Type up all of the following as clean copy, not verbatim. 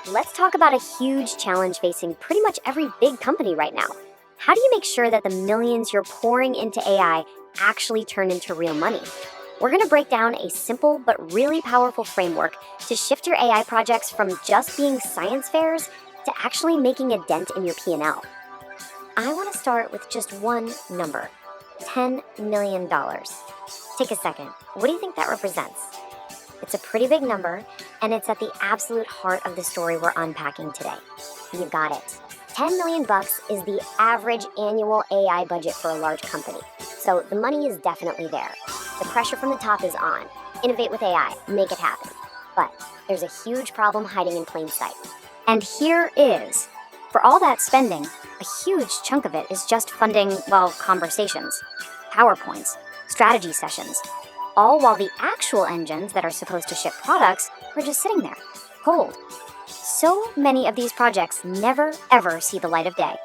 let's talk about a huge challenge facing pretty much every big company right now. How do you make sure that the millions you're pouring into AI actually turn into real money? We're going to break down a simple but really powerful framework to shift your AI projects from just being science fairs to actually making a dent in your P&L. I want to start with just one number, $10 million. Take a second. What do you think that represents? It's a pretty big number, and it's at the absolute heart of the story we're unpacking today. You got it. 10 million bucks is the average annual AI budget for a large company. So the money is definitely there. The pressure from the top is on. Innovate with AI, make it happen. But there's a huge problem hiding in plain sight. And here is, for all that spending, a huge chunk of it is just funding, conversations, PowerPoints, strategy sessions, all while the actual engines that are supposed to ship products are just sitting there, cold. So many of these projects never, ever see the light of day.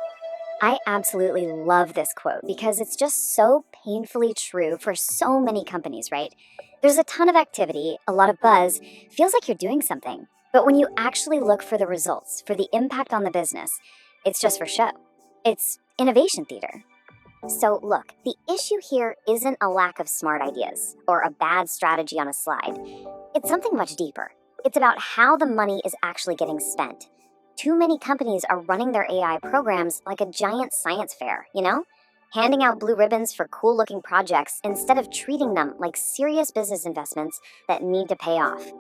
I absolutely love this quote because it's just so painfully true for so many companies, right? There's a ton of activity, a lot of buzz, feels like you're doing something. But when you actually look for the results, for the impact on the business, it's just for show. It's innovation theater. So look, the issue here isn't a lack of smart ideas or a bad strategy on a slide. It's something much deeper. It's about how the money is actually getting spent. Too many companies are running their AI programs like a giant science fair, handing out blue ribbons for cool-looking projects instead of treating them like serious business investments that need to pay off.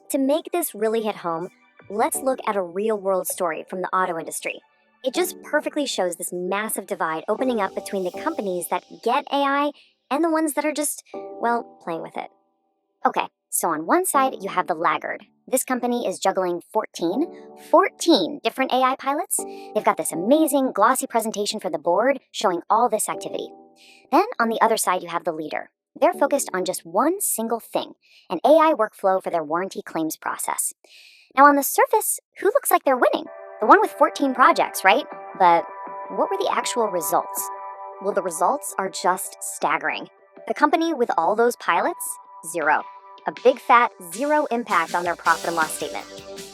To make this really hit home, let's look at a real-world story from the auto industry. It just perfectly shows this massive divide opening up between the companies that get AI and the ones that are just, playing with it. Okay, so on one side, you have the laggard. This company is juggling 14 different AI pilots. They've got this amazing glossy presentation for the board showing all this activity. Then on the other side, you have the leader. They're focused on just one single thing, an AI workflow for their warranty claims process. Now on the surface, who looks like they're winning? The one with 14 projects, right? But what were the actual results? Well, the results are just staggering. The company with all those pilots? Zero. A big fat zero impact on their profit and loss statement.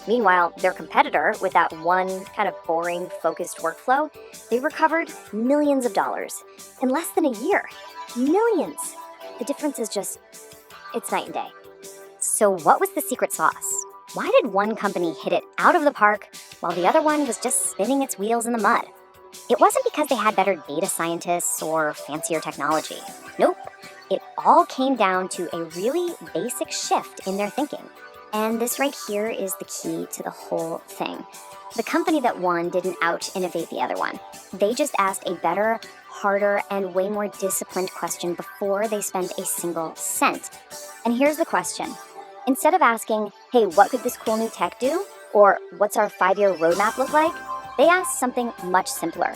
Meanwhile, their competitor, with that one kind of boring, focused workflow, they recovered millions of dollars in less than a year. Millions! The difference is just, it's night and day. So what was the secret sauce? Why did one company hit it out of the park while the other one was just spinning its wheels in the mud? It wasn't because they had better data scientists or fancier technology. Nope. It all came down to a really basic shift in their thinking. And this right here is the key to the whole thing. The company that won didn't out-innovate the other one. They just asked a better, harder, and way more disciplined question before they spent a single cent. And here's the question. Instead of asking, hey, what could this cool new tech do? Or what's our 5-year roadmap look like? They asked something much simpler.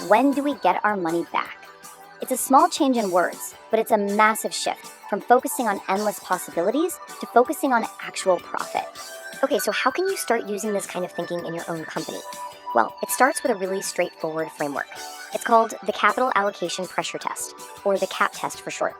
When do we get our money back? It's a small change in words, but it's a massive shift from focusing on endless possibilities to focusing on actual profit. Okay, so how can you start using this kind of thinking in your own company? Well, it starts with a really straightforward framework. It's called the Capital Allocation Pressure Test, or the CAP test for short.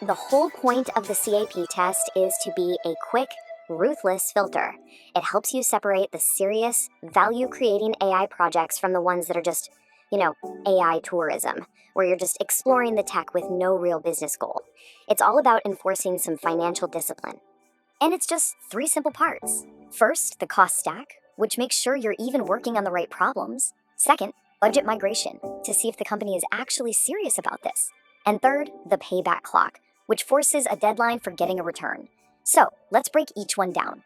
The whole point of the CAP test is to be a quick, ruthless filter. It helps you separate the serious, value-creating AI projects from the ones that are just, AI tourism, where you're just exploring the tech with no real business goal. It's all about enforcing some financial discipline. And it's just 3 simple parts. First, the cost stack, which makes sure you're even working on the right problems. Second, budget migration, to see if the company is actually serious about this. And third, the payback clock, which forces a deadline for getting a return. So let's break each one down.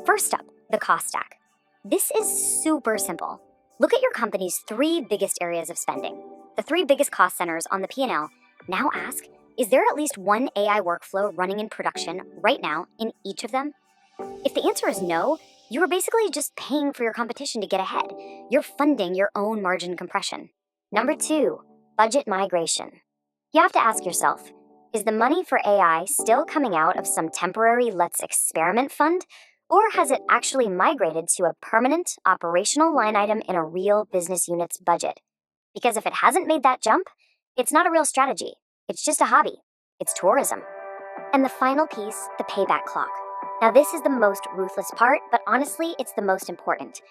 First up, the cost stack. This is super simple. Look at your company's 3 biggest areas of spending. The 3 biggest cost centers on the P&L. Now ask, is there at least one AI workflow running in production right now in each of them? If the answer is no, you are basically just paying for your competition to get ahead. You're funding your own margin compression. Number 2, budget migration. You have to ask yourself, is the money for AI still coming out of some temporary let's experiment fund, or has it actually migrated to a permanent operational line item in a real business unit's budget? Because if it hasn't made that jump, it's not a real strategy. It's just a hobby. It's tourism. And the final piece, the payback clock. Now, this is the most ruthless part, but honestly, it's the most important.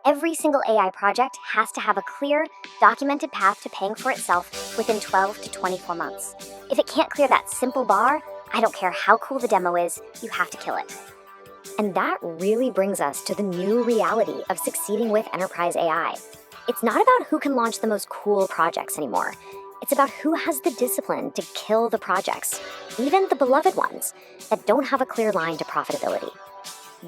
Every single AI project has to have a clear, documented path to paying for itself within 12 to 24 months. If it can't clear that simple bar, I don't care how cool the demo is, you have to kill it. And that really brings us to the new reality of succeeding with enterprise AI. It's not about who can launch the most cool projects anymore. It's about who has the discipline to kill the projects, even the beloved ones that don't have a clear line to profitability.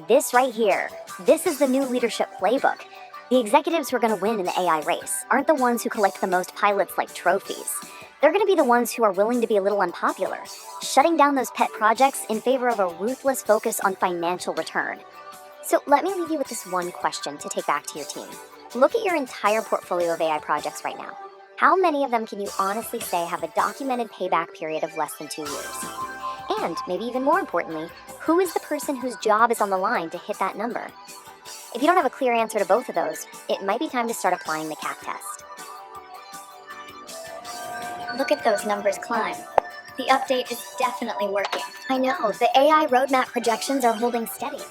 This right here, this is the new leadership playbook. The executives who are going to win in the AI race aren't the ones who collect the most pilots like trophies. They're going to be the ones who are willing to be a little unpopular, shutting down those pet projects in favor of a ruthless focus on financial return. So let me leave you with this one question to take back to your team. Look at your entire portfolio of AI projects right now. How many of them can you honestly say have a documented payback period of less than 2 years? And maybe even more importantly, who is the person whose job is on the line to hit that number? If you don't have a clear answer to both of those, it might be time to start applying the CAP test. Look at those numbers climb. The update is definitely working. I know, the AI roadmap projections are holding steady.